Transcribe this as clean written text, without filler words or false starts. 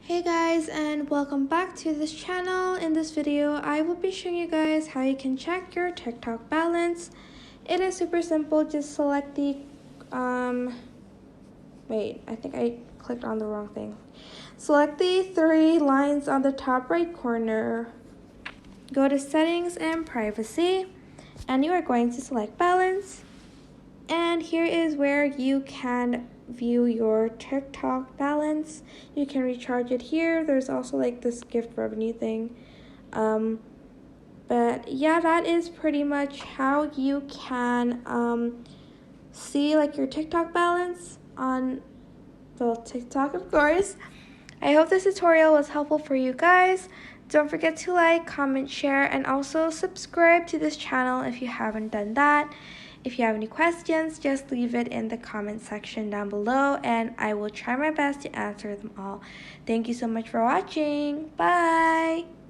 Hey guys, and welcome back to this channel. In this video I will be showing you guys how you can check your TikTok balance. It is super simple. Just select the wait, I think I clicked on the wrong thing. Select the three lines on the top right corner, go to settings and privacy, and you are going to select balance. And here is where you can view your TikTok balance. You can recharge it here. There's also like this gift revenue thing. But yeah, that is pretty much how you can see like your TikTok balance on, well, TikTok of course. I hope this tutorial was helpful for you guys. Don't forget to like, comment, share, and also subscribe to this channel if you haven't done that. If you have any questions, just leave it in the comment section down below and I will try my best to answer them all. Thank you so much for watching. Bye!